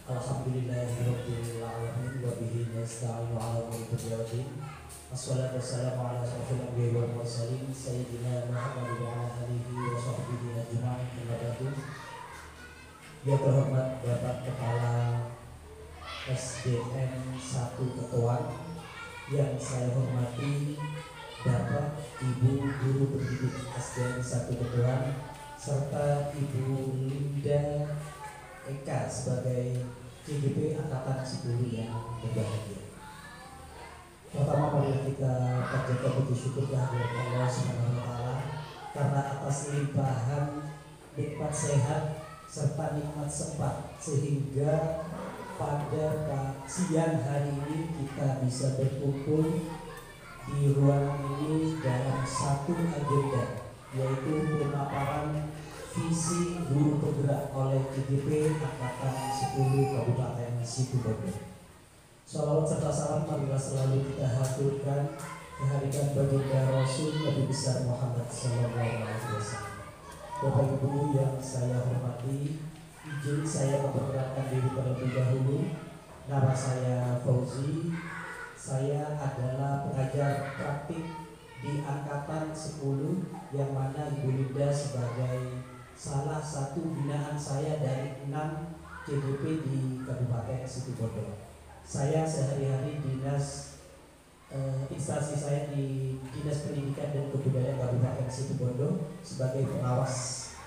Alhamdulillahirabbil alamin wa bihi nasta'inu 'ala umuri dunya. Wassalatu wassalamu ala asyrofil anbiya'i wal mursalin sayyidina Muhammadin wa ala alihi wa sahbihi ajma'in. Amma ba'du. Yang terhormat Bapak Kepala SDN 1 Ketuan, yang saya hormati Bapak Ibu Guru Pendidik SDN 1 Ketuan, serta Ibu Linda Eka sebagai CGP Angkatan 10 yang berbahagia. Pertama, marilah kita panjatkan puji syukur kehadirat Allah Subhanahu wa taala karena atas limpahan nikmat sehat serta nikmat sempat sehingga pada siang hari ini kita bisa berkumpul di ruangan ini dalam satu agenda, yaitu pemaparan visi guru penggerak oleh CGP Angkatan 10 Kabupaten Situbondo. Salawat serta salam marilah selalu kita haturkan kehadiran baginda Rasul Nabi besar Muhammad SAW. Bapak Ibu yang saya hormati, izin saya memperkenalkan diri terlebih dahulu. Nama saya Fauzi. Saya adalah pengajar praktik di Angkatan 10, yang mana Ibu Linda sebagai salah satu binaan saya dari 6 CGP di Kabupaten Situbondo. Saya sehari-hari instansi saya di Dinas Pendidikan dan Kebudayaan Kabupaten Situbondo sebagai pengawas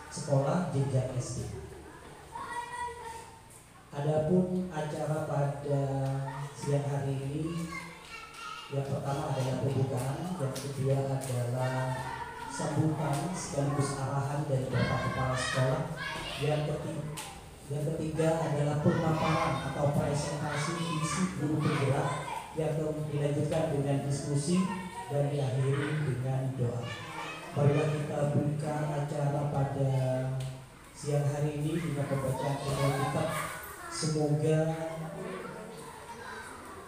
sekolah jenjang SD. Adapun acara pada siang hari ini, yang pertama adalah pembukaan, yang kedua adalah sambutan sekaligus arahan dari Bapak Kepala Sekolah, yang ketiga adalah pemaparan atau presentasi visi guru penggerak, yang dilanjutkan dengan diskusi dan diakhiri dengan doa. Marilah kita buka acara pada siang hari ini dengan pembacaan ayat kitab. Semoga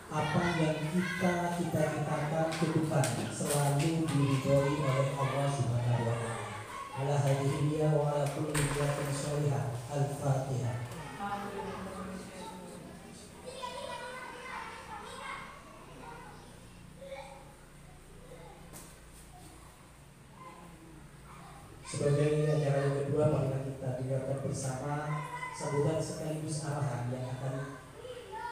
apa yang kita cita-citakan ke depan selalu diridhoi oleh Allah Subhanahu wa taala. Ala hadhihi wa ala kulli niyatin sholihah. Al-Fatihah. Sebagai acara yang kedua, marilah kita dengarkan bersama sambutan sekaligus arahan yang akan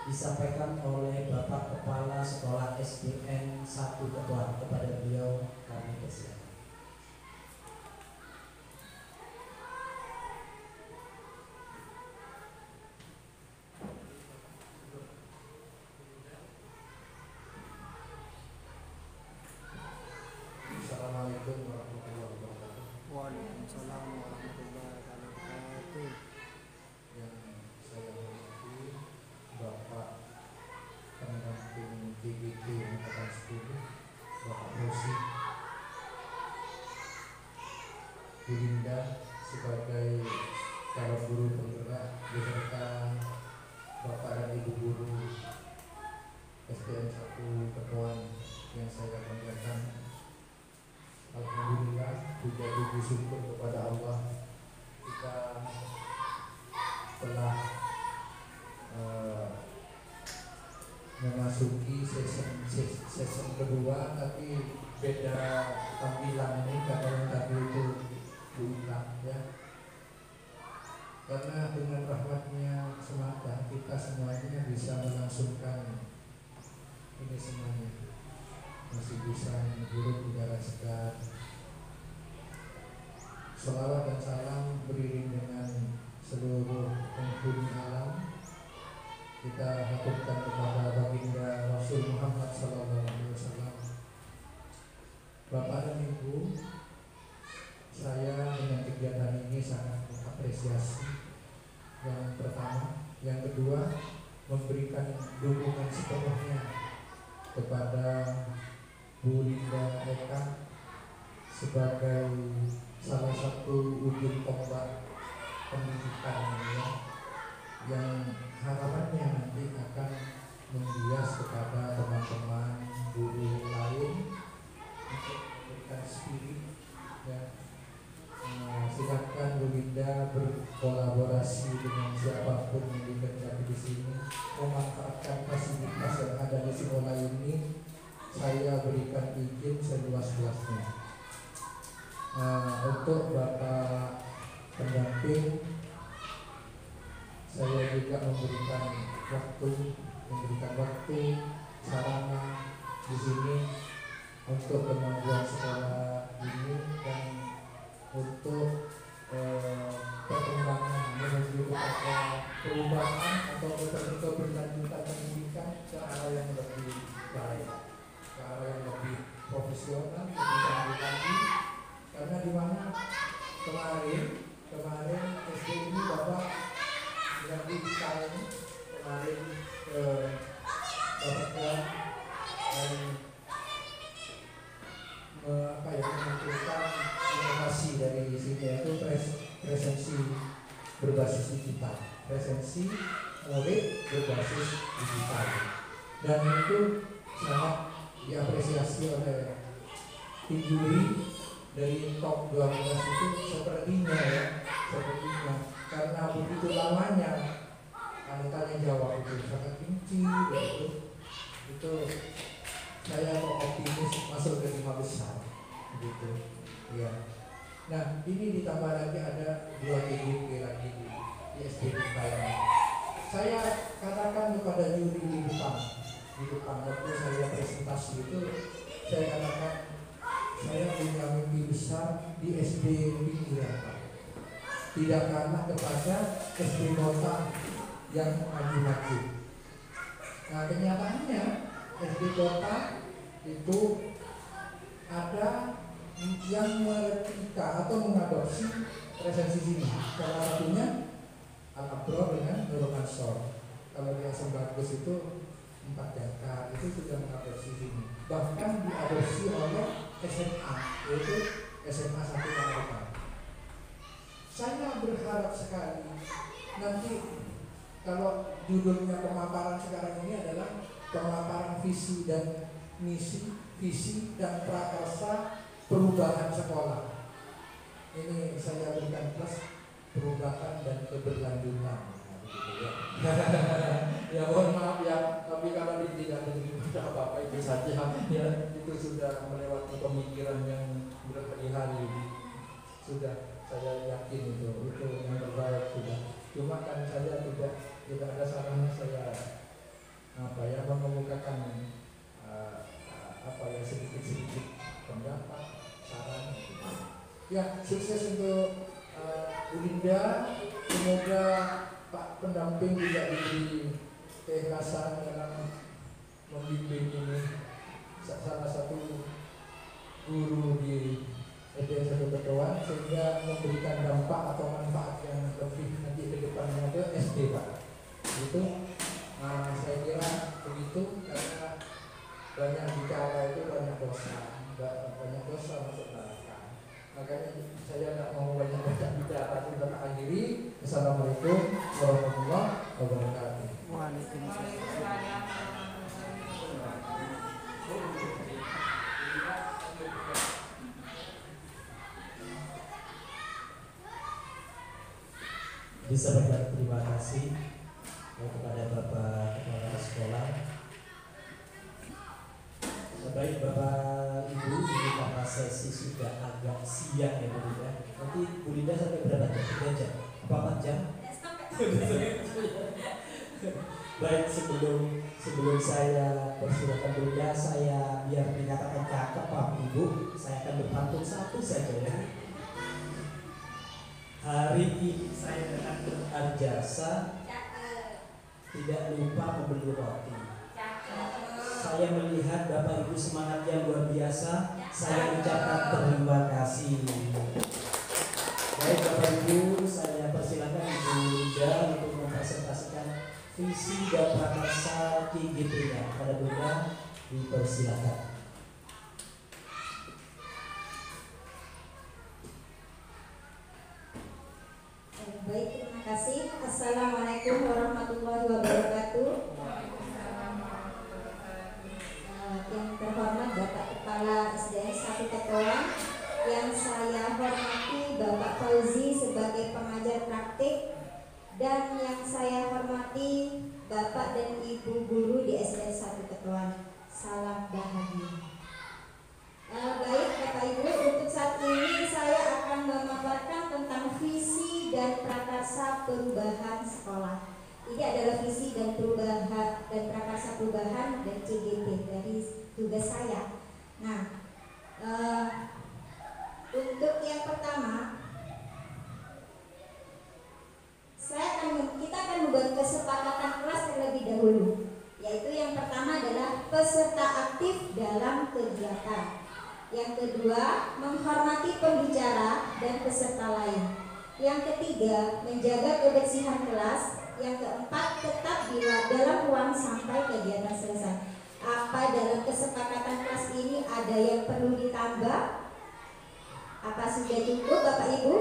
disampaikan oleh Bapak Kepala Sekolah SDN 1 Ketuan. Kepada beliau kami persilakan. Assalamualaikum warahmatullahi wabarakatuh. Waalaikumsalam warahmatullahi wabarakatuh. Yang saya hormati Bapak Pendamping CGP Angkatan 10, Bapak Rosi, Bu Linda sebagai calon guru penggerak, beserta Bapak dan Ibu guru SDN 1 Ketuan yang saya banggakan. Alhamdulillah, puja puji syukur kepada Allah, kita telah memasuki season kedua, tapi beda tampilan ini karena yang tadi itu diulang ya. Karena dengan rahmatnya semata kita semuanya bisa melangsungkan ini semuanya, masih bisa menghirup udara segar. Sholawat dan salam beriring dengan seluruh penghuni alam kita haturkan kepada baginda Rasul Muhammad SAW. Bapak dan Ibu, saya dengan kegiatan ini sangat mengapresiasi. Yang pertama, yang kedua, memberikan dukungan sepenuhnya kepada Bu Linda Eka sebagai salah satu ujung tombak pendidikan yang harapannya nanti akan membias kepada teman-teman guru lain untuk memberikan spirit ya. Silakan Bu Linda saya berkolaborasi dengan siapapun yang dikerjakan di sini, memanfaatkan fasilitas yang ada di sekolah ini. Saya berikan izin seluas-luasnya. Untuk Bapak pendamping, saya juga memberikan waktu, sarana di sini untuk kemajuan sekolah ini dan untuk perkembangan menuju kepada perubahan atau keberlanjutan pendidikan ke arah yang lebih baik, ke arah yang lebih profesional, lebih baik lagi. Karena di mana kemarin SD ini Bapak yang di kemarin Bapak menentukan inovasi dari sini, yaitu presensi berbasis digital, presensi murid berbasis digital, dan itu sangat diapresiasi oleh tim juri dari top 12 itu sepertinya karena begitu lamanya tanya jawab itu sangat rinci begitu. Itu saya optimis masuk ke 5 besar gitu ya. Nah ini ditambah lagi ada 2 GGP lagi di SD kita ini. Saya katakan kepada juri di depan waktu saya presentasi itu, saya katakan saya punya mimpi besar di SD pinggiran, tidak kalah kepada SD kota yang maju-maju. Nah kenyataannya SD kota itu ada yang mereplika atau mengadopsi presensi sini. Salah satunya Al-Abrar dengan Nurul Ansor. Kalau di Asam Bagus itu 4 jangkar itu sudah mengadopsi sini. Bahkan diadopsi oleh SMA, yaitu SMA 1 Tangerang. Saya berharap sekali nanti kalau judulnya pemaparan sekarang ini adalah pemaparan visi dan misi, visi dan prakarsa perubahan sekolah. Ini saya berikan plus perubahan dan keberlanjutan. Ya mohon maaf ya, tapi kalau tidak ada apa-apa itu saja ya, itu sudah melewati pemikiran yang berhari-hari. Sudah saya yakin itu yang terbaik sudah. Cuma kan saya tidak ada sarana saya mengemukakan sedikit pendapat, saran. Ya sukses untuk Bu Linda. Semoga Pak pendamping juga diberi keikhlasan dalam membimbing ini. Salah satu guru di SD 1 Tetuan, sehingga memberikan dampak atau manfaat yang lebih nanti ke depannya ke SD Pak. Itu saya kira begitu, karena banyak bicara itu banyak dosa masuk neraka. Makanya saya tidak mau banyak bicara, kita akhiri. Assalamualaikum warahmatullahi wabarakatuh. Waalaikumsalam. Bisa berterima kasih kepada Bapak Kepala Sekolah. Baik Bapak Ibu, ini karena sesi sudah agak siang ya Bu Linda. Nanti Bu Linda sampai berapa jam? 3 jam? Apa 4 jam? Baik, sebelum saya persilakan Bu Linda, saya biar dikatakan cakep Bapak Ibu, saya akan berpantun satu saja ya. Hari ini saya dengan berjasa tidak lupa membeli roti. Saya melihat Bapak Ibu semangat yang luar biasa, saya ucapkan terima kasih. Baik Bapak Ibu, saya persilakan Ibu Linda untuk mempresentasikan visi dan prakarsa KGP-nya. Pada Bu Linda, dipersilakan. Baik, terima kasih. Assalamualaikum warahmatullahi wabarakatuh. Yang terhormat Bapak Kepala SDN 1 Tetuan, yang saya hormati Bapak Fauzi sebagai pengajar praktik, dan yang saya hormati Bapak dan Ibu guru di SDN 1 Ketuan. Salam bahagia. Baik Bapak Ibu, untuk saat ini saya akan memaparkan tentang visi dan prakarsa perubahan sekolah. Ini adalah visi dan perubahan dan prakarsa perubahan dan CGP dari tugas saya. Nah, untuk yang pertama, kita akan membuat kesepakatan kelas terlebih dahulu, yaitu yang pertama adalah peserta aktif dalam kegiatan. Yang kedua, menghormati pembicara dan peserta lain. Yang ketiga, menjaga kebersihan kelas. Yang keempat, tetap dalam ruang sampai kegiatan selesai. Apa dalam kesepakatan kelas ini ada yang perlu ditambah? Apa sudah cukup Bapak Ibu?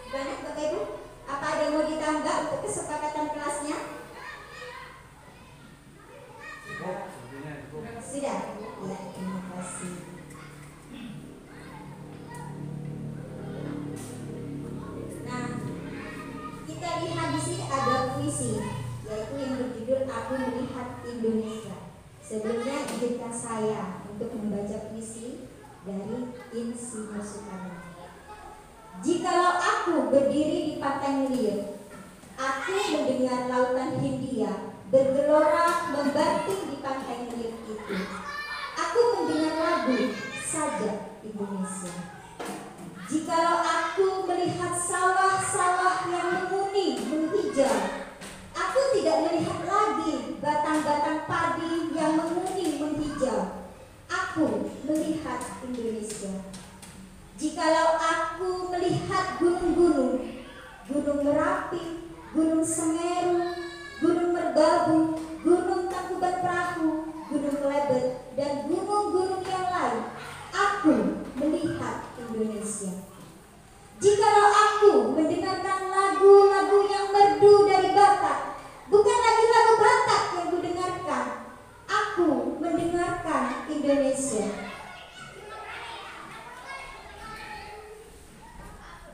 Gimana Bapak Ibu? Apa ada yang mau ditambah untuk kesepakatan kelasnya? Sudah? Ya, terima kasih. Nah, kita lihat di sini ada puisi, yaitu yang berjudul Aku Melihat Indonesia. Sebelumnya izinkan saya untuk membaca puisi dari Insinyur Soekarno. Jikalau aku berdiri di pantai Nilier, aku mendengar lautan Hindia bergelora membanting di pantai Nilier itu. Aku mendengar lagu Sajak Indonesia. Jikalau aku melihat sawah-sawah yang memuni, menghijau, aku tidak melihat lagi batang-batang padi yang memuni, menghijau. Aku melihat Indonesia. Jikalau aku melihat gunung-gunung, Gunung Merapi, Gunung Semeru, Gunung Merbabu, Gunung Tangkuban Perahu, Gunung Kelebet, dan gunung-gunung yang lain, aku melihat Indonesia. Jikalau aku mendengarkan lagu-lagu yang merdu dari Batak, bukan lagi lagu Batak yang kudengarkan, aku mendengarkan Indonesia.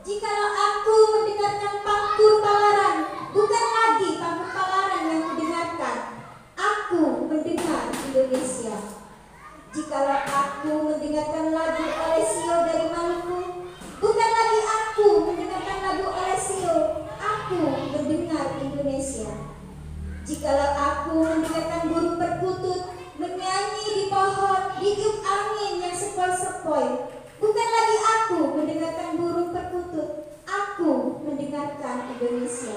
Jikalau aku mendengarkan Pangkur Palaran, bukan lagi Pangkur Palaran yang kudengarkan, aku mendengar Indonesia. Jikalau aku mendengarkan lagu Olesio dari Maluku, bukan lagi aku mendengarkan lagu Olesio, aku mendengar Indonesia. Jikalau aku mendengarkan burung perkutut menyanyi di pohon, ditiup angin yang sepoi-sepoi, bukan lagi aku mendengarkan burung perkutut, aku mendengarkan Indonesia.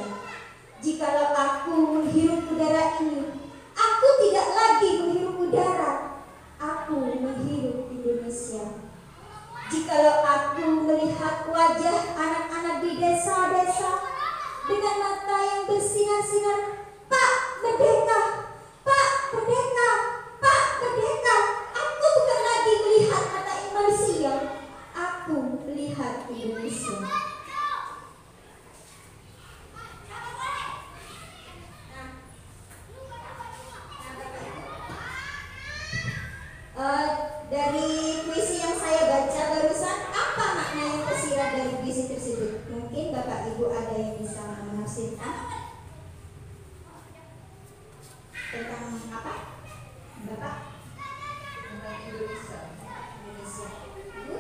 Jikalau aku menghirup udara ini, aku tidak lagi menghirup udara, aku menghirup Indonesia. Jikalau aku melihat wajah anak-anak di desa-desa dengan mata yang bersinar-sinar, Pak Merdeka, Pak Merdeka, Pak Merdeka, aku bukan lagi melihat mata manusia, aku melihat Indonesia. Dari puisi yang saya baca barusan, apa makna yang tersirat dari puisi tersebut? Mungkin Bapak Ibu ada yang bisa menafsirkan tentang apa? Bapak? Tentang Indonesia. Indonesia. Ibu?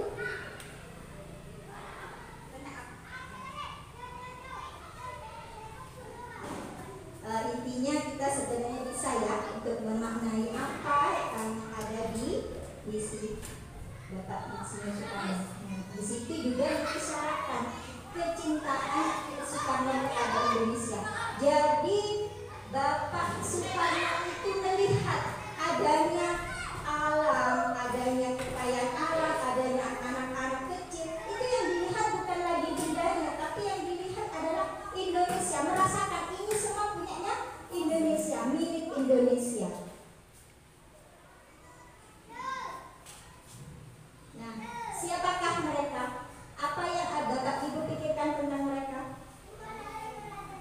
Intinya kita sebenarnya bisa ya untuk memaknai apa yang ada di puisi Bapak Insinyur Soekarno. Di situ juga disyaratkan kecintaan Soekarno kepada Indonesia. Jadi Bapak Soekarno itu melihat adanya alam, adanya kekayaan alam, adanya anak-anak kecil. Itu yang dilihat bukan lagi bendanya, tapi yang dilihat adalah Indonesia. Merasakan ini semua punyanya Indonesia, milik Indonesia. Nah, siapakah mereka? Apa yang Bapak Ibu pikirkan tentang mereka?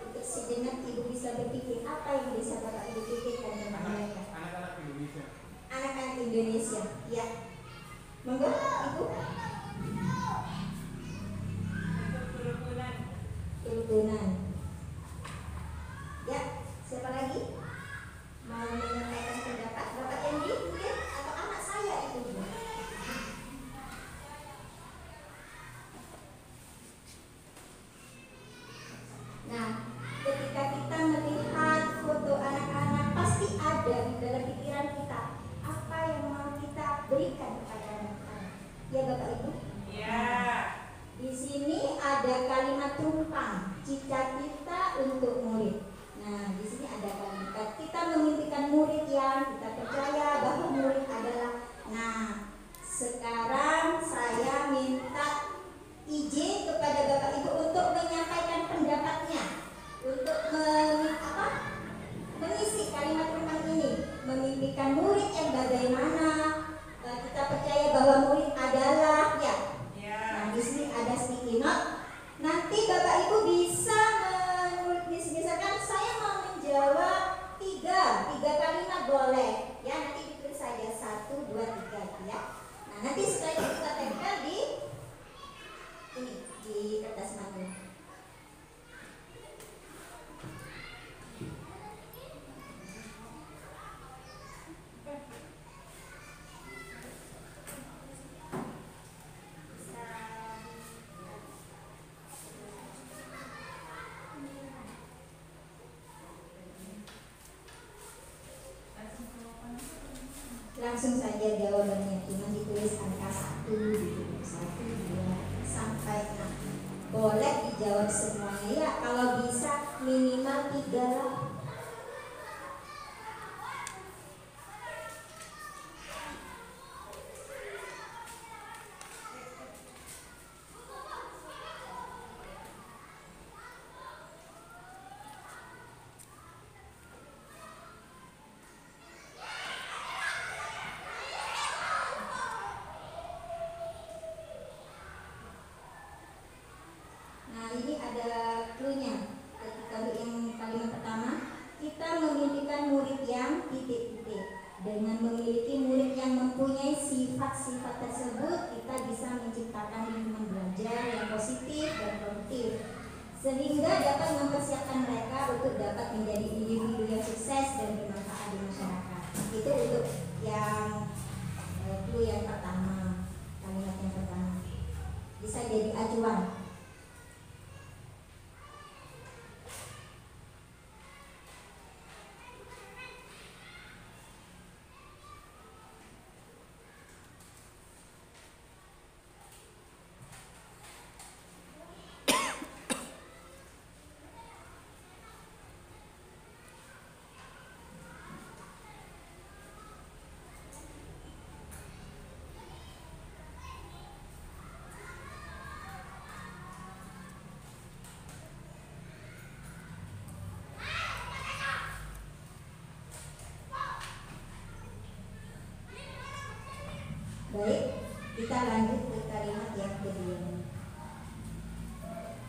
Untuk sejenak Ibu bisa berpikir, apa yang bisa Bapak Ibu pikirkan tentang mereka? Anak-anak Indonesia. Anak-anak Indonesia, ya. Monggo, Ibu. Kerukunan. Ya, siapa lagi? Mau menyampaikan pendapat? Bapak Endi mungkin atau anak saya itu? Nah, ketika kita melihat foto anak-anak, pasti ada di dalam pikiran kita apa yang mau kita berikan kepada anak-anak. Ya Bapak Ibu? Ya. Di sini ada kalimat tumpang, cita-cita untuk murid. Nah, di sini ada kalimat kita memimpikan murid yang kita percaya bahwa murid adalah. Nah, sekarang saya minta izin kepada Bapak Ibu untuk menyampaikan pendapatnya, untuk mengisi kalimat tumpang ini, memimpikan murid yang bagaimana. Kita percaya bahwa murid adalah ya. Nah, di sini ada sticky note. Nanti Bapak Ibu bisa menulis, misalkan saya mau menjawab tiga kalimat boleh. Ya, nanti ditulis saja 1, 2, 3 ya. Nah, nanti setelah itu kita tempel di ini di kertas mandu. Langsung saja jawabannya, cuma ditulis angka 1 gitu, 1, 2 sampai 6. Boleh dijawab semuanya ya, kalau bisa minimal 3 lah. Ini ada clue-nya. Ketika yang kalimat pertama, kita memimpikan murid yang titik-titik. Dengan memiliki murid yang mempunyai sifat-sifat tersebut, kita bisa menciptakan lingkungan belajar yang positif dan produktif, sehingga dapat mempersiapkan mereka untuk dapat menjadi individu yang sukses dan bermanfaat di masyarakat. Itu untuk yang clue yang pertama, kalimat yang pertama. Bisa jadi acuan. Baik, kita lanjut ke kalimat yang kedua.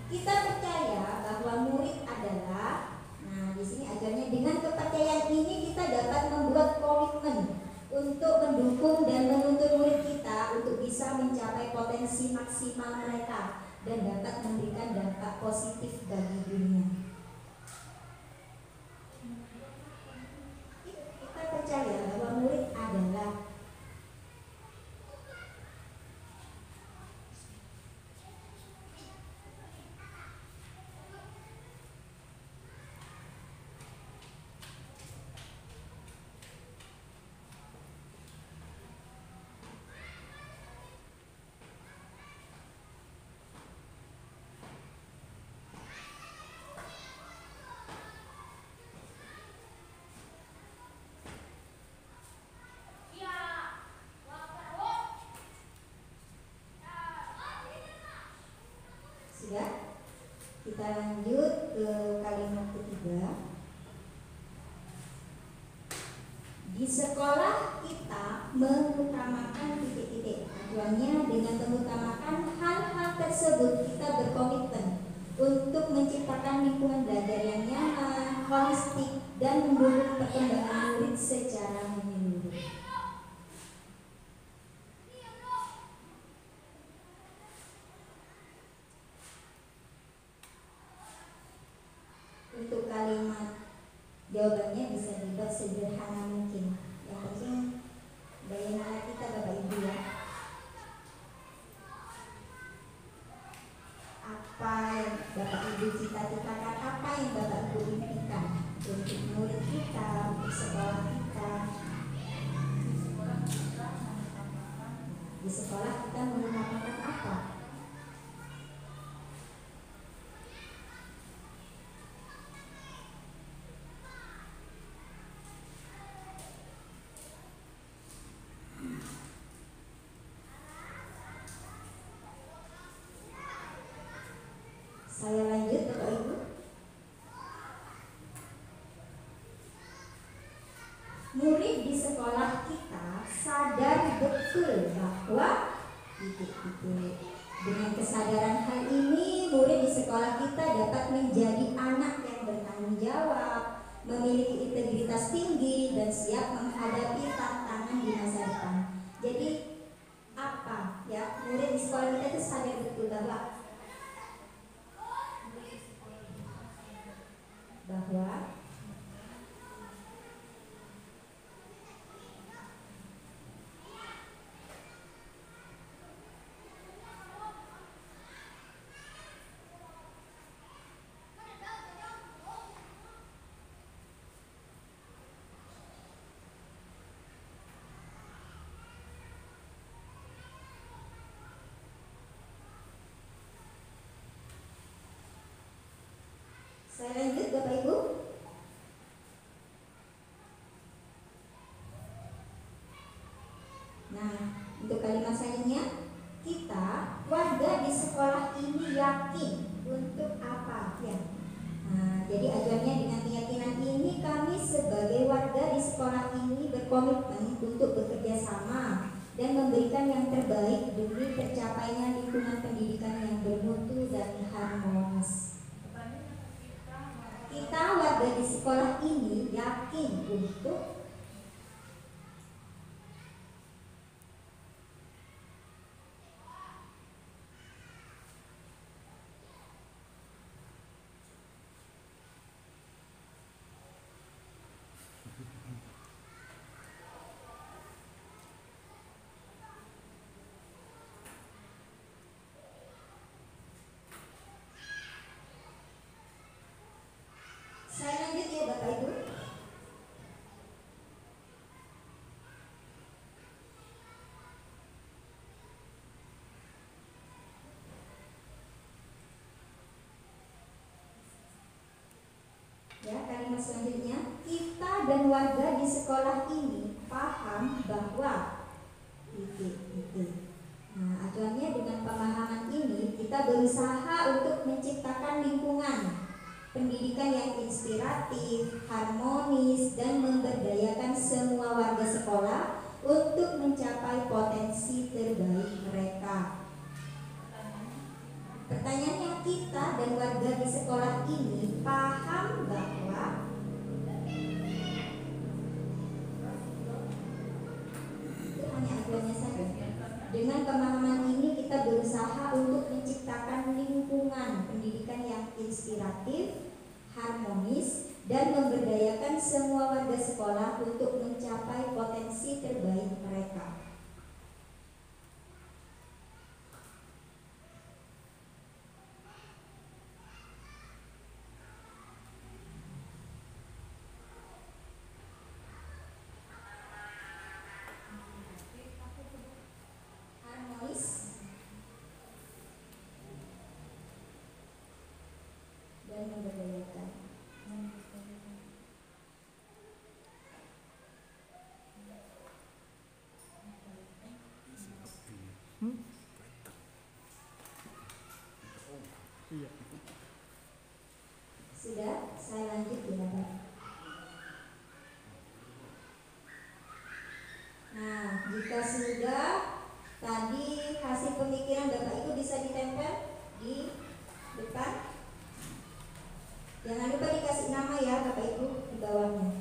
Kita percaya bahwa murid adalah. Nah, di sini ajarnya dengan kepercayaan ini kita dapat membuat komitmen untuk mendukung dan menuntun murid kita untuk bisa mencapai potensi maksimal mereka dan dapat memberikan dampak positif bagi dunia. Kita percaya bahwa murid adalah. Sudah? Kita lanjut ke kalimat ketiga. Di sekolah kita mengutamakan titik-titik. Tujuannya dengan mengutamakan hal-hal tersebut kita berkomitmen untuk menciptakan lingkungan belajar yang nyaman, holistik, dan mendukung perkembangan murid secara menyeluruh. Jawabannya bisa dibuat sederhana mungkin. Yang penting daya nalar kita Bapak Ibu ya. Apa yang Bapak Ibu cita-citakan, apa yang Bapak Ibu impikan untuk murid kita, untuk sekolah kita. Di sekolah kita menutamakan apa? Saya lanjut Bapak Ibu. Murid di sekolah kita sadar betul bahwa dengan kesadaran hal ini murid di sekolah kita dapat menjadi anak yang bertanggung jawab, memiliki integritas tinggi dan siap menghadapi tantangan di masa depan. Jadi apa ya, murid di sekolah kita itu sadar betul bahwa saya lanjut Bapak Ibu. Nah, untuk kalimat selanjutnya, kita warga di sekolah ini yakin untuk apa ya? Nah, jadi ajarnya dengan keyakinan ini kami sebagai warga di sekolah ini berkomitmen untuk bekerja sama dan memberikan yang terbaik demi tercapainya lingkungan pendidikan yang bermutu dan harmonis. Kita warga di sekolah ini yakin untuk saya lanjut ya Bapak Ibu. Ya, kalimat selanjutnya, kita dan warga di sekolah ini paham bahwa Nah, acuannya dengan pemahaman ini kita berusaha untuk menciptakan lingkungan pendidikan yang inspiratif, harmonis, dan memberdayakan semua warga sekolah untuk mencapai potensi terbaik mereka. Pertanyaannya, kita dan warga di sekolah ini paham bahwa itu hanya acuannya saja. Dengan pemahaman ini kita berusaha untuk menciptakan lingkungan pendidikan yang inspiratif, harmonis, dan memberdayakan semua warga sekolah untuk mencapai potensi terbaik mereka. Harmonis dan memberdayakan. Sudah, saya lanjut ya Bapak. Nah, jika sudah, tadi hasil pemikiran Bapak Ibu bisa ditempel di depan. Jangan lupa dikasih nama ya Bapak Ibu di bawahnya.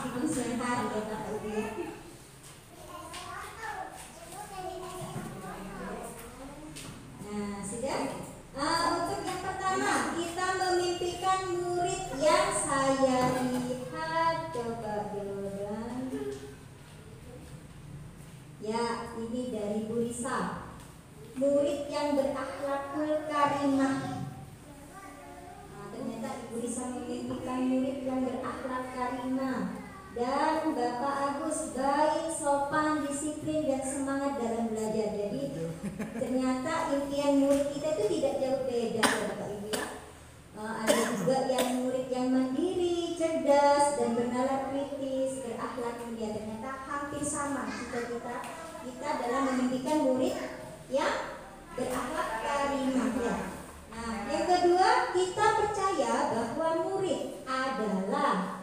meskipun siang hari ya Bapak Ibu ya. Nah, sudah. Untuk yang pertama, kita memimpikan murid yang saya lihat. Coba Jordan. Ya, ini dari Bu Risa. Murid yang berakhlakul karimah. Nah, ternyata Ibu Risa memimpikan murid yang berakhlak karimah. Dan Bapak Agus baik, sopan, disiplin, dan semangat dalam belajar. Jadi ternyata impian murid kita itu tidak jauh beda ya Bapak Ibu ya. Ada juga yang murid yang mandiri, cerdas, dan bernalar kritis, berakhlak mulia. Ternyata hampir sama cita-cita kita dalam memimpikan murid yang berakhlak karimah ya. Nah, yang kedua, kita percaya bahwa murid adalah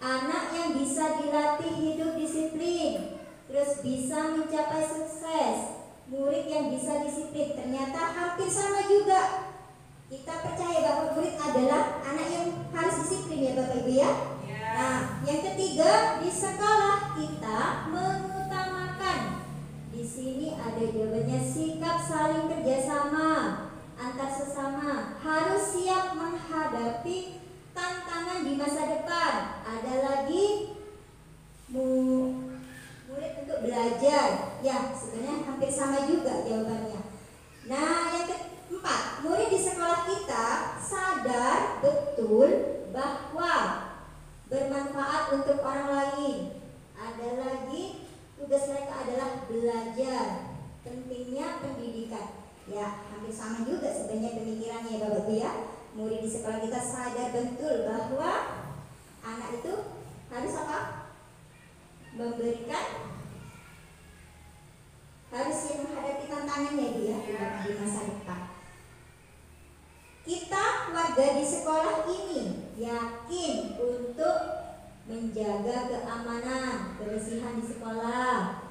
anak yang bisa dilatih hidup disiplin, terus bisa mencapai sukses. Murid yang bisa disiplin, ternyata hampir sama juga. Kita percaya bahwa murid adalah anak yang harus disiplin ya Bapak Ibu ya. Nah, yang ketiga, di sekolah kita mengutamakan. Di sini ada jawabannya, sikap saling kerjasama antar sesama, harus siap menghadapi tantangan di masa depan. Ada lagi murid untuk belajar. Ya, sebenarnya hampir sama juga jawabannya. Nah, yang keempat, murid di sekolah kita sadar betul bahwa bermanfaat untuk orang lain. Ada lagi, tugas mereka adalah belajar. Pentingnya pendidikan. Ya, hampir sama juga sebenarnya pemikirannya Bapak Ibu ya. Murid di sekolah kita sadar betul bahwa anak itu harus apa? Memberikan, harus yang menghadapi tantangannya dia di masa depan. Kita warga di sekolah ini yakin untuk menjaga keamanan, kebersihan di sekolah,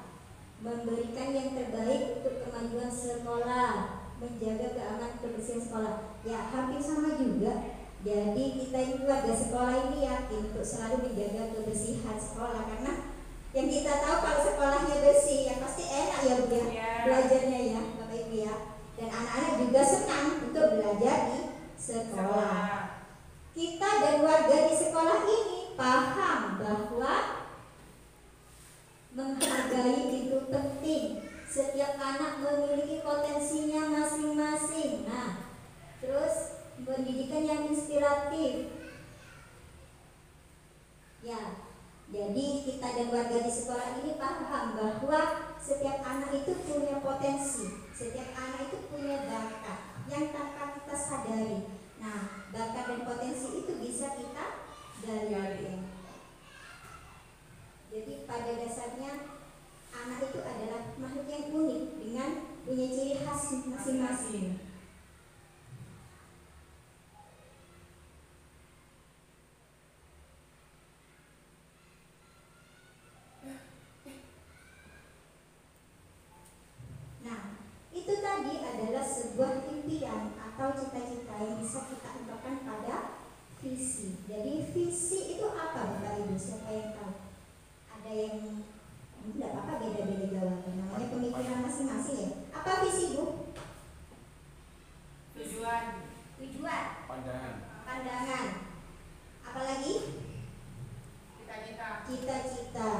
memberikan yang terbaik untuk kemajuan sekolah, menjaga keamanan kebersihan sekolah. Ya, hampir sama juga. Jadi kita ini warga sekolah ini yakin untuk selalu menjaga kebersihan sekolah, karena yang kita tahu kalau sekolahnya bersih ya pasti enak ya Bu ya, belajarnya ya Bapak Ibu ya. Dan anak-anak juga senang untuk belajar di sekolah. Kita dan warga di sekolah ini paham bahwa menghargai itu penting. Setiap anak memiliki potensinya masing-masing. Nah, terus pendidikan yang inspiratif. Ya, jadi kita dan warga di sekolah ini paham bahwa setiap anak itu punya potensi, setiap anak itu punya bakat yang tanpa kita sadari. Nah, bakat dan potensi itu bisa kita gali. Jadi pada dasarnya anak itu adalah makhluk yang unik dengan punya ciri khas masing-masing. Nah, itu tadi adalah sebuah impian atau cita-cita yang bisa kita ungkapkan pada visi. Jadi visi itu apa Bapak Ibu? Siapa yang tahu? Ada yang tidak apa-apa, beda-beda jawaban. Namanya pemikiran masing-masing ya. Apa visi Bu? Tujuan. Pandangan. Apalagi? Cita-cita.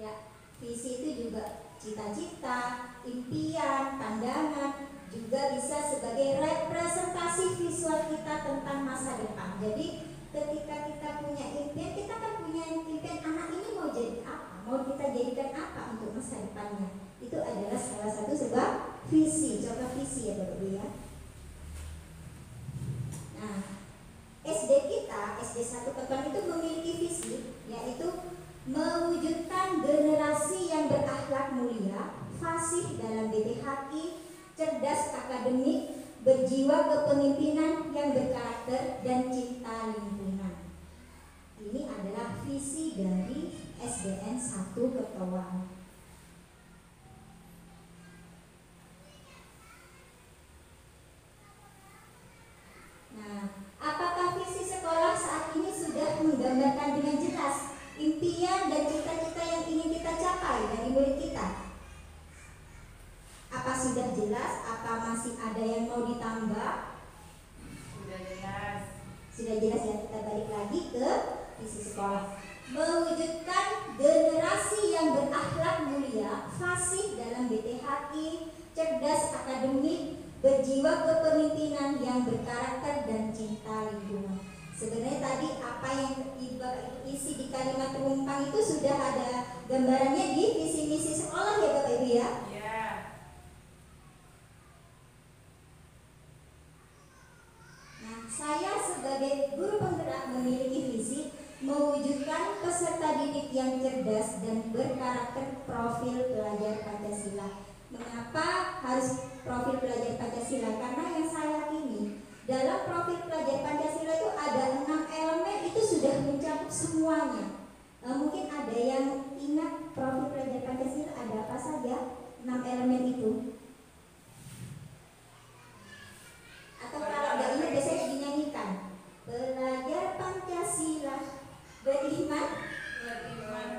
Ya, visi itu juga cita-cita, impian, pandangan, juga bisa sebagai representasi visual kita tentang masa depan. Jadi ketika kita punya impian, kita kan punya impian anak ini mau jadi apa, mau kita jadikan apa untuk masa depannya. Itu adalah salah satu sebuah visi. Coba visi ya Bapak Ibu ya. Nah, SD kita, SD 1 Keton itu memiliki visi, yaitu mewujudkan generasi yang berakhlak mulia, fasih dalam budi hati, cerdas akademik, berjiwa kepemimpinan yang berkarakter, dan cinta lingkungan. Ini adalah visi dari SDN 1 Ketuan. Nah, apakah sudah jelas ya, kita balik lagi ke visi sekolah. Mewujudkan generasi yang berakhlak mulia, fasih dalam BTHI, cerdas akademik, berjiwa kepemimpinan yang berkarakter dan cinta lingkungan. Sebenarnya tadi apa yang isi di kalimat rumpang itu sudah ada gambarannya di visi misi sekolah ya Bapak Ibu ya. Nah, saya sebagai guru penggerak memiliki visi mewujudkan peserta didik yang cerdas dan berkarakter profil pelajar Pancasila. Mengapa harus profil pelajar Pancasila? Karena yang saya yakini dalam profil pelajar Pancasila itu ada 6 elemen, itu sudah mencakup semuanya. Mungkin ada yang ingat profil pelajar Pancasila ada apa saja 6 elemen itu? Atau kalau nggak ingat biasanya dinyanyikan. Pelajar Pancasila beriman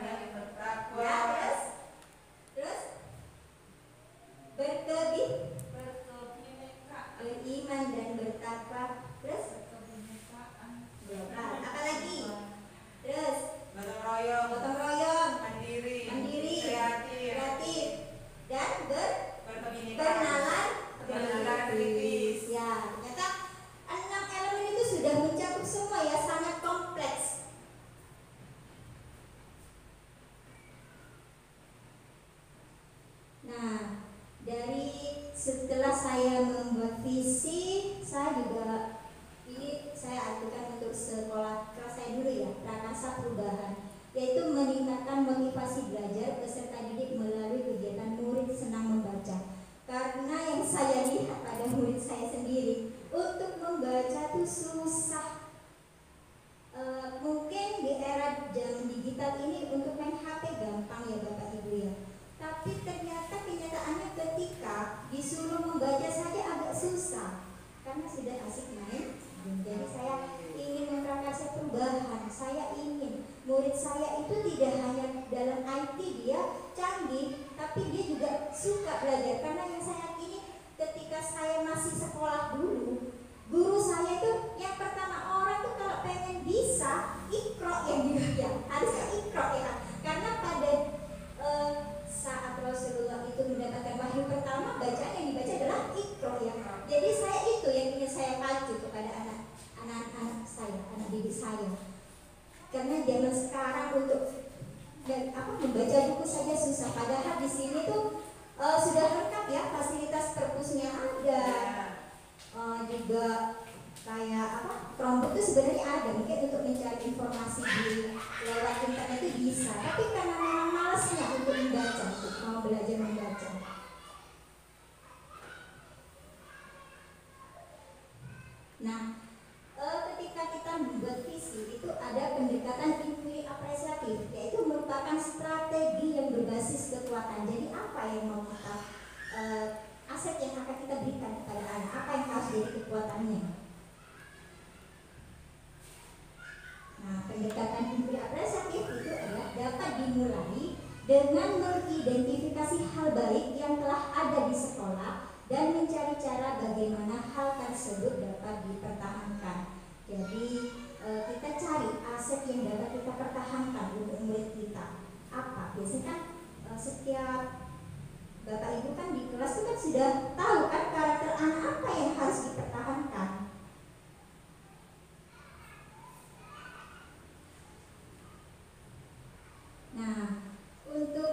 dan bertakwa, ya, terus berkebinekaan, beriman dan bertakwa, terus apa lagi? Terus gotong royong, mandiri, kreatif, dan bernalar kritis. Ya, ternyata 6 elemen itu sudah mencakup semua ya, sangat kompleks. Nah, dari setelah saya membuat visi, saya juga ini saya ajukan untuk sekolah kelas saya dulu ya, Prakasa Perubahan, yaitu meningkatkan motivasi belajar peserta didik melalui kegiatan murid senang membaca. Karena yang saya lihat pada murid saya sendiri, untuk membaca itu susah. Mungkin di era jam digital ini untuk main HP gampang ya Bapak Ibu ya. Tapi ternyata kenyataannya ketika disuruh membaca saja agak susah karena sudah asik main. Jadi saya ingin memprakarsa perubahan. Saya ingin murid saya itu tidak hanya dalam IT dia canggih, tapi dia juga suka belajar. Karena yang saya yakini ketika saya masih sekolah dulu, guru saya itu yang pertama orang tuh kalau pengen bisa ikro yang dia harusnya ikro ya. Karena pada saat Rasulullah itu mendapatkan wahyu pertama, bacaan yang dibaca adalah ikro ya. Jadi saya itu yang ingin saya pacu kepada anak-anak saya, anak didik saya. Karena zaman sekarang untuk membaca buku saja susah. Padahal di sini tuh sudah lengkap ya, fasilitas perpusnya ada, juga kayak Chromebook itu sebenarnya ada, mungkin untuk mencari informasi di lewat internet itu bisa. Tapi karena memang malasnya untuk membaca, untuk mau belajar membaca. Nah, ketika kita membuat visi itu ada pendekatan inquiry apresiatif, yaitu merupakan strategi yang berbasis kekuatan. Jadi apa yang mau kita aset yang akan kita berikan kepada anak, apa yang harus jadi kekuatannya. Nah, pendekatan inquiry apresiatif itu adalah dapat dimulai dengan mengidentifikasi hal baik yang telah ada di sekolah dan mencari cara bagaimana hal tersebut dapat dipertahankan. Jadi kita cari aset yang dapat kita pertahankan untuk murid kita. Apa? Biasanya kan setiap Bapak Ibu kan di kelas itu kan sudah tahu kan karakter anak apa yang harus dipertahankan. Nah, untuk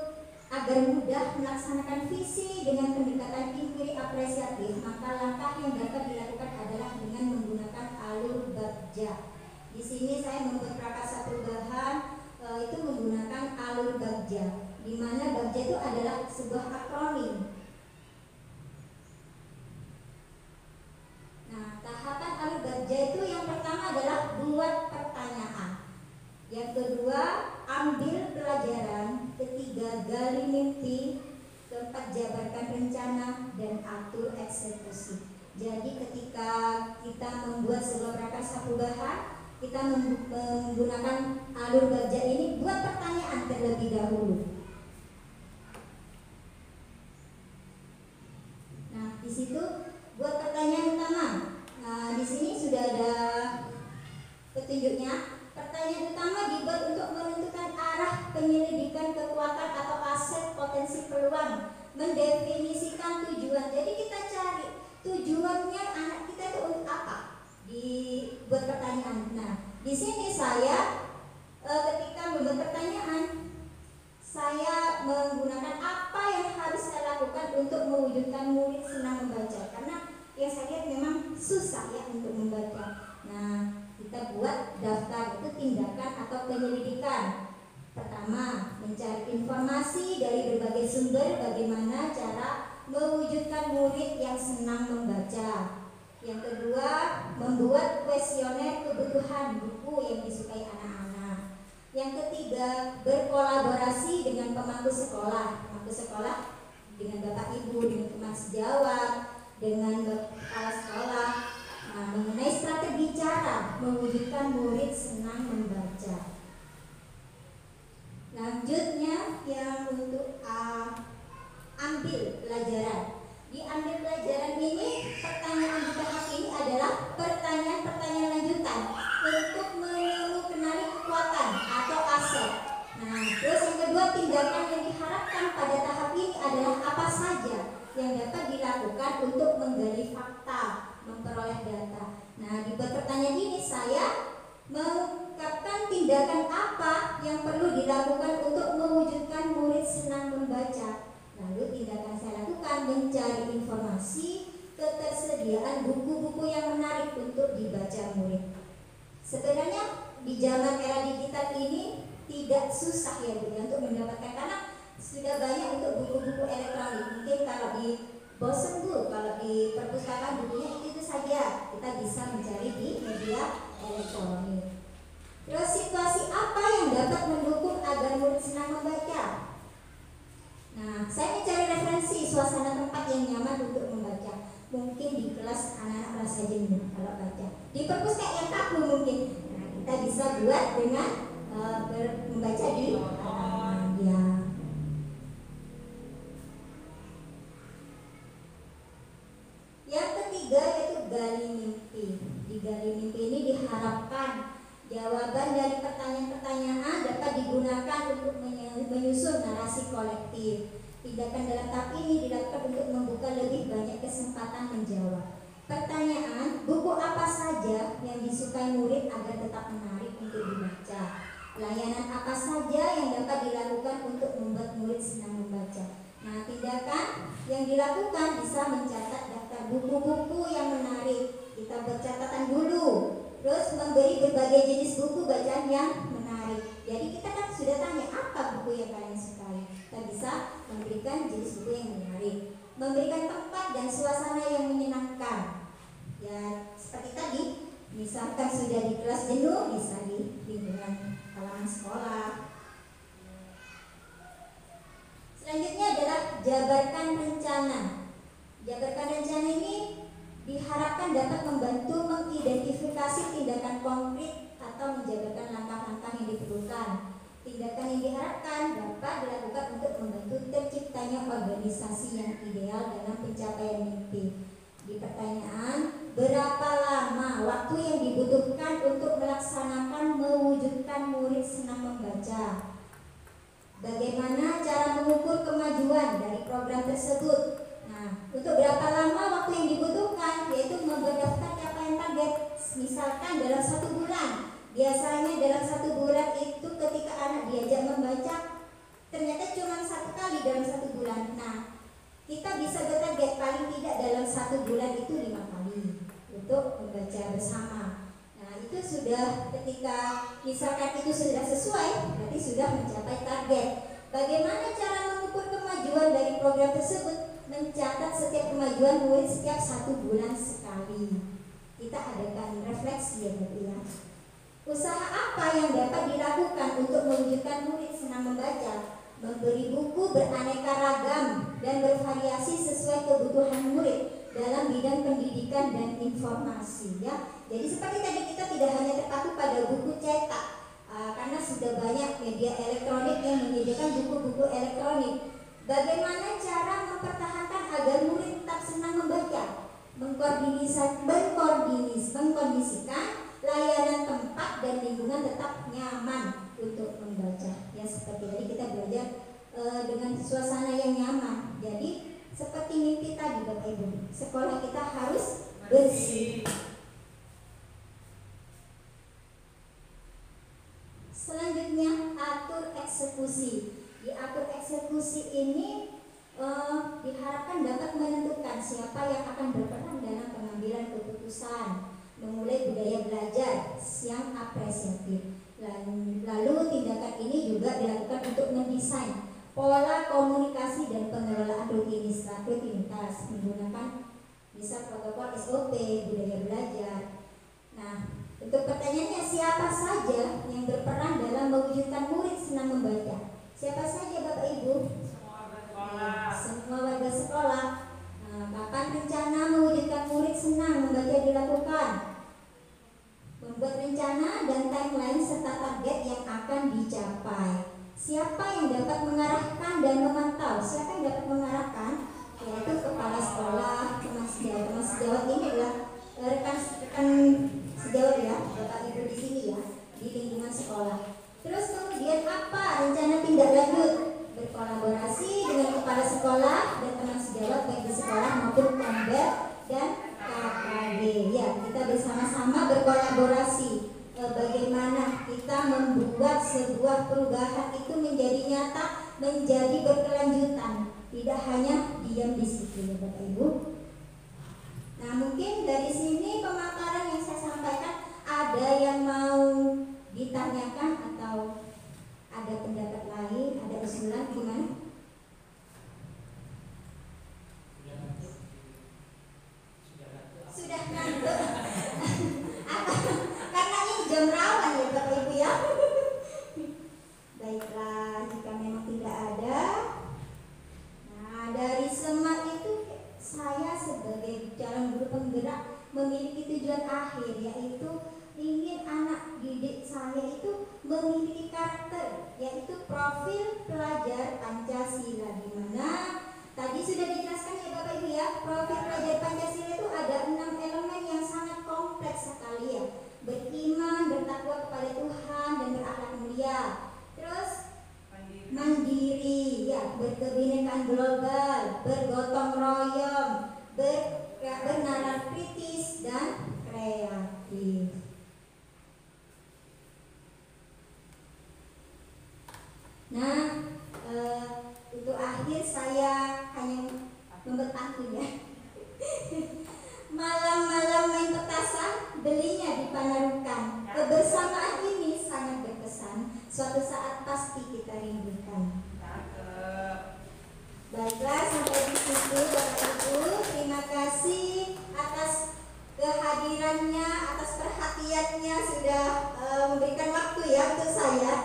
agar mudah melaksanakan visi dengan pendekatan inquiry apresiatif, maka langkah yang dapat dilakukan adalah dengan menggunakan alur bagja. Di sini saya membuat Prakasa Perubahan itu menggunakan alur bagja, di mana bagja itu adalah sebuah akronim. Nah, tahapan alur bagja itu yang pertama adalah buat pertanyaan, yang kedua ambil pelajaran, ketiga gali mimpi, keempat jabarkan rencana, dan atur eksekusi. Jadi ketika kita membuat sebuah Prakasa Perubahan, kita menggunakan alur bagja ini buat pertanyaan terlebih dahulu. Nah, di situ buat pertanyaan utama. Nah, di sini sudah ada petunjuknya. Pertanyaan utama dibuat untuk menentukan arah penyelidikan kekuatan atau aset potensi peluang, mendefinisikan tujuan. Jadi kita cari tujuannya anak kita itu untuk apa? Dibuat pertanyaan. Nah, di sini saya ketika membuat pertanyaan, saya menggunakan apa yang harus saya lakukan untuk mewujudkan murid senang membaca. Karena yang saya lihat memang susah ya untuk membaca. Nah, kita buat daftar itu tindakan atau penyelidikan. Pertama, mencari informasi dari berbagai sumber bagaimana cara mewujudkan murid yang senang membaca. Yang kedua, membuat kuesioner kebutuhan buku yang disukai anak-anak. Yang ketiga, berkolaborasi dengan pemangku sekolah dengan Bapak Ibu, dengan teman sejawat, dengan kepala sekolah. Nah, mengenai strategi cara mewujudkan murid senang membaca. Lanjutnya yang untuk ambil pelajaran. Di ambil pelajaran ini, pertanyaan di tahap ini adalah pertanyaan-pertanyaan lanjutan untuk mengenali kekuatan atau aset. Nah, terus yang kedua, tindakan yang diharapkan pada tahap ini adalah apa saja yang dapat dilakukan untuk menggali fakta, memperoleh data. Nah, di pertanyaan ini saya mengungkapkan tindakan apa yang perlu dilakukan untuk mewujudkan murid senang membaca. Lalu tindakan saya lakukan mencari informasi ketersediaan buku-buku yang menarik untuk dibaca murid. Sebenarnya di zaman era digital ini tidak susah ya Bu untuk mendapatkan, karena sudah banyak untuk buku-buku elektronik. Mungkin kalau di bosen Bu, kalau di perpustakaan bukunya itu saja, kita bisa mencari di media elektronik. Terus situasi apa yang dapat mendukung agar murid senang membaca? Nah, saya mencari referensi suasana tempat yang nyaman untuk membaca. Mungkin di kelas anak-anak rasa jenuh kalau baca. Di perpustakaan yang kaku mungkin. Nah, kita bisa buat dengan membaca di ya. Yang ketiga yaitu gali mimpi. Di gali mimpi ini diharapkan jawaban dari pertanyaan-pertanyaan dapat digunakan untuk menyusun narasi kolektif. Tindakan dalam tahap ini dilakukan untuk membuka lebih banyak kesempatan menjawab. Pertanyaan, buku apa saja yang disukai murid agar tetap menarik untuk dibaca? Layanan apa saja yang dapat dilakukan untuk membuat murid senang membaca? Nah, tindakan yang dilakukan bisa mencatat daftar buku-buku yang menarik. Kita buat catatan dulu. Terus memberi berbagai jenis buku bacaan yang menarik. Jadi kita kan sudah tanya apa buku yang kalian sukai. Kita bisa memberikan jenis buku yang menarik. Memberikan tempat dan suasana yang menyenangkan. Ya seperti tadi, misalkan sudah di kelas jenuh, bisa di lingkungan halaman sekolah. Selanjutnya adalah jabarkan rencana. Jabarkan rencana ini diharapkan dapat membantu mengidentifikasi tindakan konkret atau menjabarkan langkah-langkah yang diperlukan. Tindakan yang diharapkan dapat dilakukan untuk membantu terciptanya organisasi yang ideal dalam pencapaian mimpi. Di pertanyaan, berapa lama waktu yang dibutuhkan untuk melaksanakan mewujudkan murid senang membaca? Bagaimana cara mengukur kemajuan dari program tersebut? Untuk berapa lama waktu yang dibutuhkan, yaitu mendaftar capaian target. Misalkan dalam 1 bulan. Biasanya dalam 1 bulan itu ketika anak diajak membaca, ternyata cuma 1 kali dalam 1 bulan. Nah, kita bisa bertarget paling tidak dalam 1 bulan itu 5 kali untuk membaca bersama. Nah, itu sudah ketika misalkan itu sudah sesuai, berarti sudah mencapai target. Bagaimana cara mengukur kemajuan dari program tersebut? Mencatat setiap kemajuan murid setiap 1 bulan sekali. Kita adakan refleksi ya Bapak ya. Usaha apa yang dapat dilakukan untuk mewujudkan murid senang membaca? Memberi buku beraneka ragam dan bervariasi sesuai kebutuhan murid dalam bidang pendidikan dan informasi ya. Jadi seperti tadi kita tidak hanya terpaku pada buku cetak, karena sudah banyak media elektronik yang menyediakan buku-buku elektronik. Bagaimana cara mempertahankan agar murid tetap senang membaca? Mengkondisikan layanan tempat tetap nyaman untuk membaca. Ya seperti tadi kita belajar dengan suasana yang nyaman. Jadi seperti mimpi tadi Bapak Ibu, sekolah kita harus bersih. Selanjutnya atur eksekusi. Di atur eksekusi ini diharapkan dapat menentukan siapa yang akan berperan dalam pengambilan keputusan, memulai budaya belajar yang apresiatif. Lalu tindakan ini juga dilakukan untuk mendesain pola komunikasi dan pengelolaan rutinitas menggunakan bisa protokol SOP, budaya belajar. Nah, untuk pertanyaannya, siapa saja yang berperan dalam mewujudkan murid senang membaca? Siapa saja Bapak Ibu? Semua warga sekolah. Nah, kapan rencana mewujudkan murid senang membaca dilakukan? Membuat rencana dan timeline serta target yang akan dicapai. Siapa yang dapat mengarahkan dan memantau? Siapa yang dapat mengarahkan? Yaitu kepala sekolah, teman sejawat. Teman sejawat ini adalah rekan sejawat ya, Bapak Ibu di sini ya, di lingkungan sekolah. Terus kemudian apa rencana tindak lanjut? Berkolaborasi dengan kepala sekolah dan teman sejawat baik di sekolah maupun Komber dan KKD. Ya, kita bersama-sama berkolaborasi. Bagaimana kita membuat sebuah perubahan itu menjadi nyata, menjadi berkelanjutan, tidak hanya diam di situ ya Bapak Ibu. Nah, mungkin dari sini pemaparan yang saya sampaikan ada yang mau ditanyakan atau ada pendapat lain, ada usulan gimana? Sudah ngantuk. Karena ini jam rawan ya Bapak Ibu ya. Baiklah, jika memang tidak ada. Nah, dari semak itu saya sebagai calon guru penggerak memiliki tujuan akhir, yaitu ingin anak didik saya itu memiliki karakter, yaitu profil pelajar Pancasila, di mana tadi sudah dijelaskan ya Bapak Ibu ya, profil pelajar Pancasila itu ada 6 elemen yang sangat kompleks sekali ya. Beriman, bertakwa kepada Tuhan dan berakhlak mulia. Terus mandiri, ya, berkebinekaan global, bergotong royong, bernalar kritis dan kreatif. Nah, untuk akhir saya hanya membuat pantun ya. Malam-malam main petasan, belinya di Panarukan. Kebersamaan ini sangat berkesan. Suatu saat pasti kita rindukan. Baiklah, sampai di situ Bapak Ibu. Terima kasih atas kehadirannya, atas perhatiannya, sudah memberikan waktu ya untuk saya.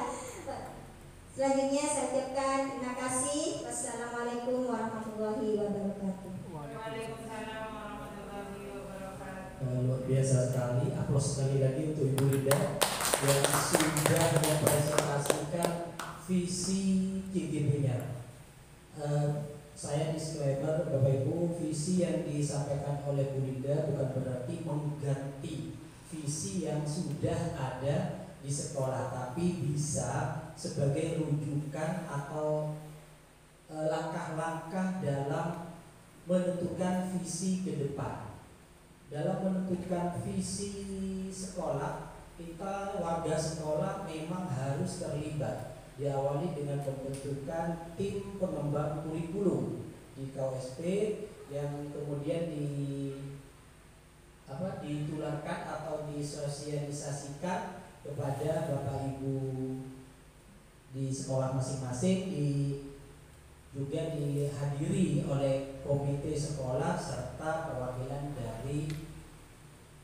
Selanjutnya saya ucapkan terima kasih. Wassalamualaikum warahmatullahi wabarakatuh. Waalaikumsalam warahmatullahi wabarakatuh. Luar biasa sekali. Aplaus sekali lagi untuk Ibu Linda yang sudah mempresentasikan visi KGB-nya. Saya disclaimer Bapak Ibu, visi yang disampaikan oleh Bu Linda bukan berarti mengganti visi yang sudah ada di sekolah, tapi bisa sebagai rujukan atau langkah-langkah dalam menentukan visi ke depan. Dalam menentukan visi sekolah, kita warga sekolah memang harus terlibat. Diawali dengan pembentukan tim pengembang kurikulum di KOSP yang kemudian ditularkan atau disosialisasikan kepada Bapak Ibu di sekolah masing-masing, juga dihadiri oleh komite sekolah serta perwakilan dari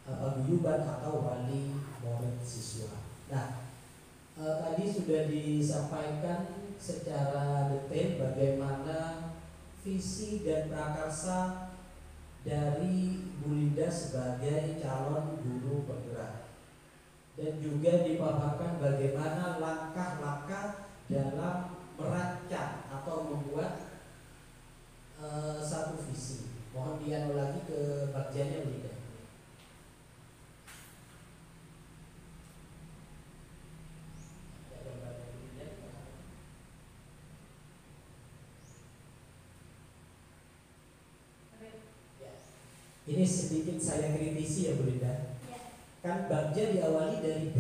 paguyuban atau wali murid siswa. Nah, tadi sudah disampaikan secara detail bagaimana visi dan prakarsa dari Bu Linda sebagai calon guru penggerak, dan juga dipaparkan bagaimana langkah-langkah dalam merancang atau membuat satu visi. Mohon dianu lagi ke bagiannya Bu Linda. Ini sedikit saya kritisi ya Bu Linda. Kan babnya diawali dari B.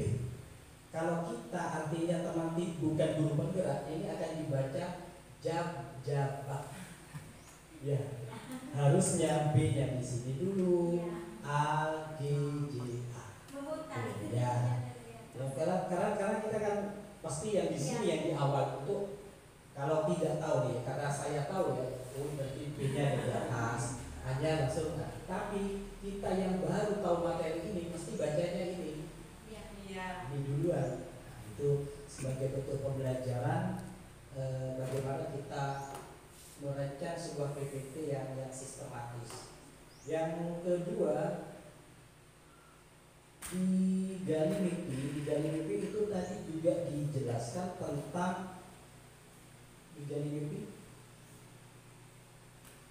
Kalau kita artinya teman bukan guru penggerak, ini akan dibaca jabak. Ya, harusnya B-nya di sini dulu. A G J A. Ya. Karena kita kan pasti yang di sini yang di awal itu kalau tidak tahu nih, karena saya tahu ya, berarti B-nya di atas. Hanya langsung, tapi kita yang baru tahu materi ini mesti bacanya ini. Iya. Ini duluan. Nah, itu sebagai bentuk pembelajaran bagaimana kita merancang sebuah PPT yang sistematis. Yang kedua, di gali mimpi itu tadi juga dijelaskan tentang di gali mimpi.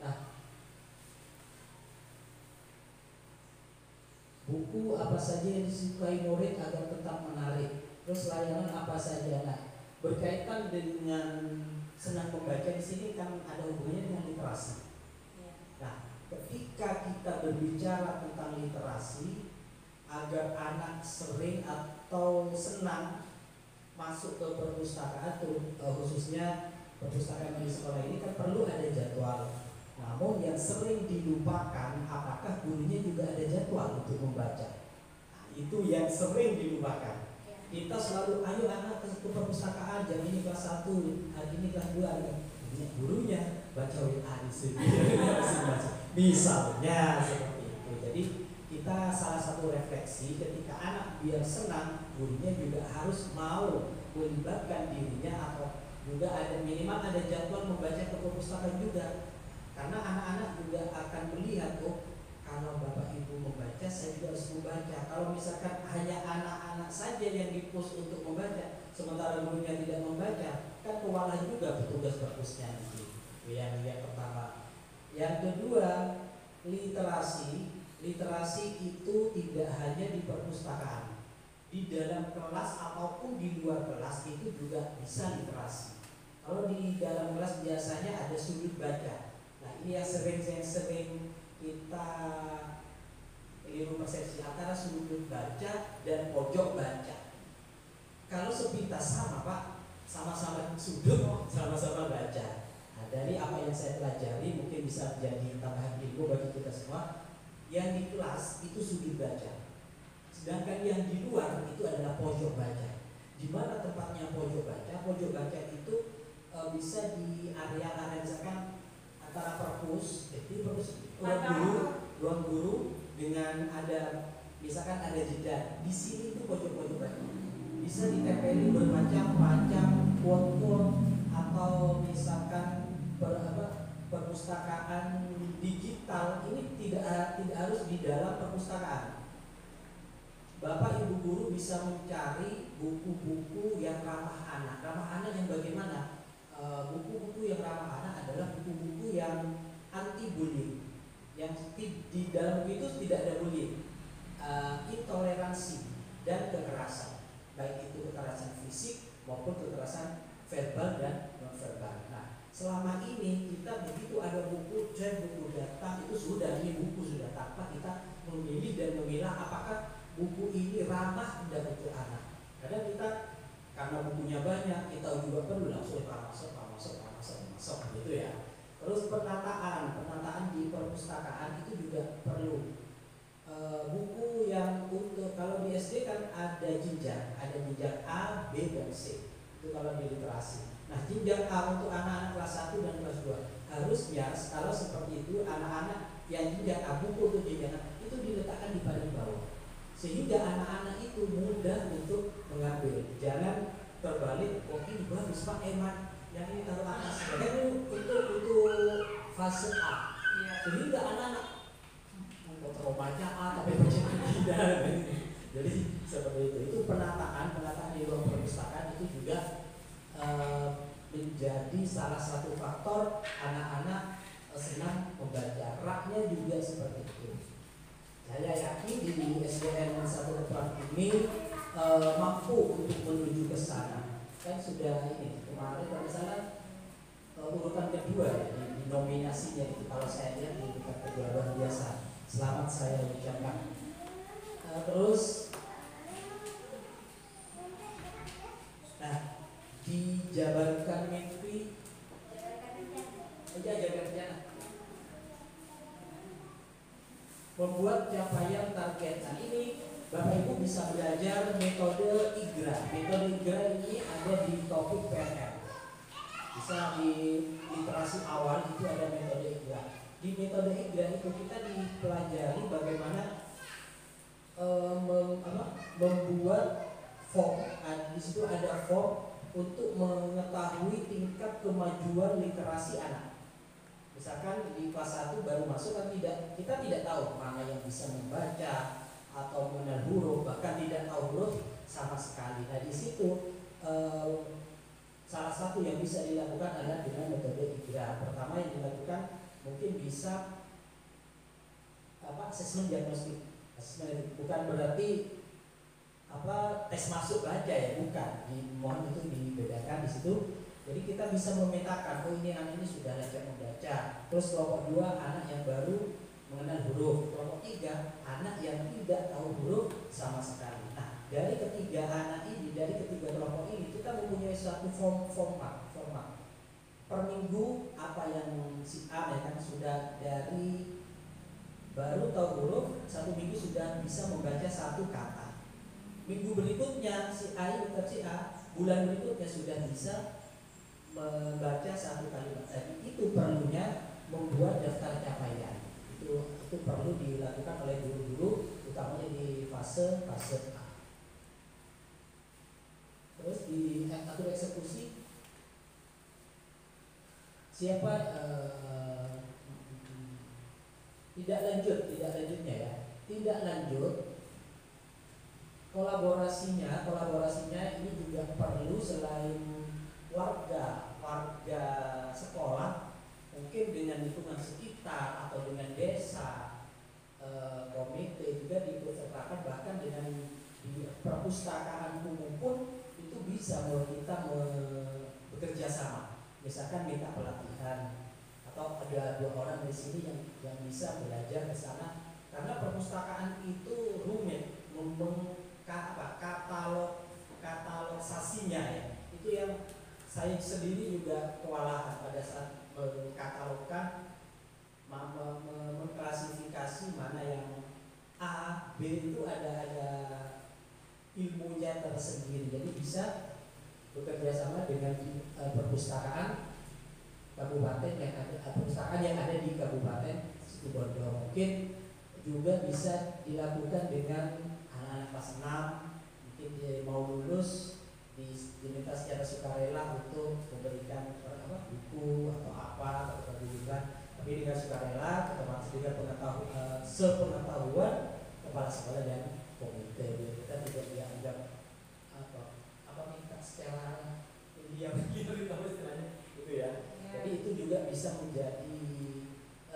Nah, buku apa saja yang disukai murid agar tetap menarik, terus layanan apa saja. Nah, berkaitan dengan senang membaca di sini kan ada hubungannya dengan literasi. Nah, ketika kita berbicara tentang literasi, agar anak sering atau senang masuk ke perpustakaan, khususnya perpustakaan di sekolah ini kan perlu ada jadwal. Namun yang sering dilupakan, apakah gurunya juga ada jadwal untuk membaca? Nah, itu yang sering dilupakan. Kita selalu, ayo anak ke perpustakaan, jam ini kelas 1, hari ini kelas 2, gurunya baca WA di sini. Misalnya seperti itu. Jadi kita salah satu refleksi ketika anak biar senang, gurunya juga harus mau melibatkan dirinya atau juga ada minimal ada jadwal membaca ke perpustakaan juga. Karena anak-anak juga akan melihat, oh kalau bapak ibu membaca, saya juga harus membaca. Kalau misalkan hanya anak-anak saja yang dipush untuk membaca, sementara gurunya tidak membaca, kan kewalahan juga petugas perpusnya nanti. Yang pertama. Yang kedua, literasi. Literasi itu tidak hanya di perpustakaan, di dalam kelas ataupun di luar kelas itu juga bisa literasi. Kalau di dalam kelas biasanya ada sudut baca. Nah, ini yang sering kita keliru persepsi antara sudut baca dan pojok baca. Kalau sepintas sama Pak, sama-sama sudut, sama-sama baca. Nah, dari apa yang saya pelajari mungkin bisa jadi tambahan ilmu bagi kita semua. Yang di kelas itu sudut baca, sedangkan yang di luar itu adalah pojok baca. Di mana tempatnya pojok baca? Pojok baca itu bisa di area-area misalkan antara perpus, jadi ruang guru dengan ada misalkan ada jeda. Di sini itu pojok-pojok baca. Bisa ditempeli bermacam-macam quote-quote atau misalkan perpustakaan digital ini tidak harus di dalam perpustakaan. Bapak ibu guru bisa mencari buku-buku yang ramah anak. Ramah anak yang bagaimana? Buku-buku yang ramah anak adalah buku-buku yang anti bullying. Yang di dalam buku itu tidak ada bullying, intoleransi dan kekerasan, baik itu kekerasan fisik maupun kekerasan verbal dan non verbal. Nah, selama ini kita begitu ada buku chat, buku data itu sudah, ini buku sudah tanpa kita memilih dan memilah apakah buku ini ramah dan untuk anak. Kadang kita karena bukunya banyak, kita juga perlu langsung masuk gitu ya. Terus penataan di perpustakaan itu juga perlu. Buku yang untuk kalau di SD kan ada jenjang A, B dan C. Itu kalau di literasi. Nah, jenjang A untuk anak-anak kelas 1 dan kelas 2. Harusnya kalau seperti itu anak-anak yang jenjang A, buku untuk jenjang A itu diletakkan di paling bawah. Sehingga anak-anak itu mudah untuk mengambil. Jangan terbalik, oh ini bagus Pak Eman, yang ini taruh atas. Untuk fase A. Sehingga anak-anak mau baca A tapi baca tidak. Jadi seperti itu. Itu penataan di ruang perpustakaan itu juga menjadi salah satu faktor anak-anak senang membaca. Raknya juga seperti itu. Saya yakin di SDN 1 Depan ini mampu untuk menuju ke sana. Kan sudah ini kemarin kalau salah urutan kedua ya, di nominasinya itu kalau saya lihat di urutan kedua luar biasa. selamat saya ucapkan. Terus, nah, dijabarkan mimpi, jaga rencana, membuat capaian target. Nah ini Bapak Ibu bisa belajar metode IGRA. Metode IGRA ini ada di topik PNL. Bisa di literasi awal itu ada metode IGRA. Di metode IGRA itu kita dipelajari bagaimana membuat form. Di situ ada form untuk mengetahui tingkat kemajuan literasi anak. Misalkan di kelas 1 baru masuk kan kita tidak tahu mana yang bisa membaca atau mengenal huruf, bahkan tidak tahu huruf sama sekali. Nah di situ salah satu yang bisa dilakukan adalah dengan metode IGRA. Pertama yang dilakukan mungkin bisa asesmen diagnostik. Asesmen bukan berarti tes masuk baca ya, bukan. Mohon itu dibedakan di situ. Jadi kita bisa memetakan, oh ini anak ini sudah lancar membaca. Terus kelompok 2 anak yang baru mengenal huruf. Kelompok 3 anak yang tidak tahu huruf sama sekali. Nah dari ketiga anak ini, dari ketiga kelompok ini kita mempunyai suatu format. Per minggu apa yang si A ya kan sudah dari baru tahu huruf, 1 minggu sudah bisa membaca 1 kata. Minggu berikutnya si A tetap si A, bulan berikutnya sudah bisa membaca 1 kalimat. Jadi itu perlunya membuat daftar capaian. Itu perlu dilakukan oleh guru-guru, utamanya di fase A. Terus di atur eksekusi, siapa tidak lanjutnya ya, tidak lanjut. Kolaborasinya ini juga perlu selain warga sekolah, mungkin dengan lingkungan sekitar atau dengan desa, komite juga diikutsertakan, bahkan dengan di perpustakaan umum pun itu bisa kita bekerja sama. Misalkan minta pelatihan atau ada 2 orang di sini yang bisa belajar ke sana, karena perpustakaan itu rumit katalogisasinya ya. Itu yang saya sendiri juga kewalahan pada saat mengkatalogkan, mengklasifikasi mana yang A, B itu ada ilmunya tersendiri. Jadi bisa bekerja sama dengan perpustakaan kabupaten yang ada di Kabupaten Situbondo. Mungkin juga bisa dilakukan dengan anak-anak kelas 6, mungkin dia mau lulus diminta secara sukarela untuk memberikan buku atau apa atau pendidikan, tapi dengan sukarela, termasuk dengan sepengetahuan kepala sekolah dan komite. Kita tidak dianggap minta secara diam gitu istilahnya gitu ya. Jadi itu juga bisa menjadi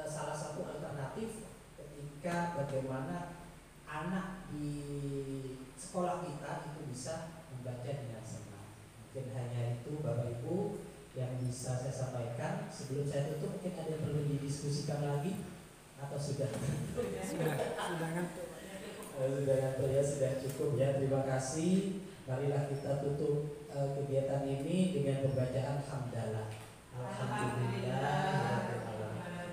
salah satu alternatif ketika bagaimana anak di sekolah kita itu bisa membaca dengan senang. Mungkin hanya itu Bapak Ibu yang bisa saya sampaikan. Sebelum saya tutup, mungkin ada yang perlu didiskusikan lagi atau sudah? Sudah ya, sudah cukup ya. Terima kasih. Marilah kita tutup kegiatan ini dengan pembacaan hamdalah. Alhamdulillah.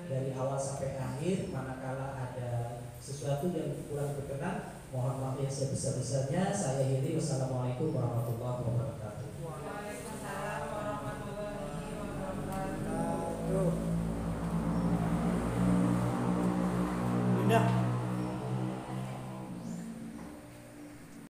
Dari awal sampai akhir, manakala ada sesuatu yang kurang berkenan, mohon maaf yang sebesar-besarnya. Saya akhiri. Wassalamualaikum warahmatullahi wabarakatuh. Waalaikumsalam warahmatullahi wabarakatuh.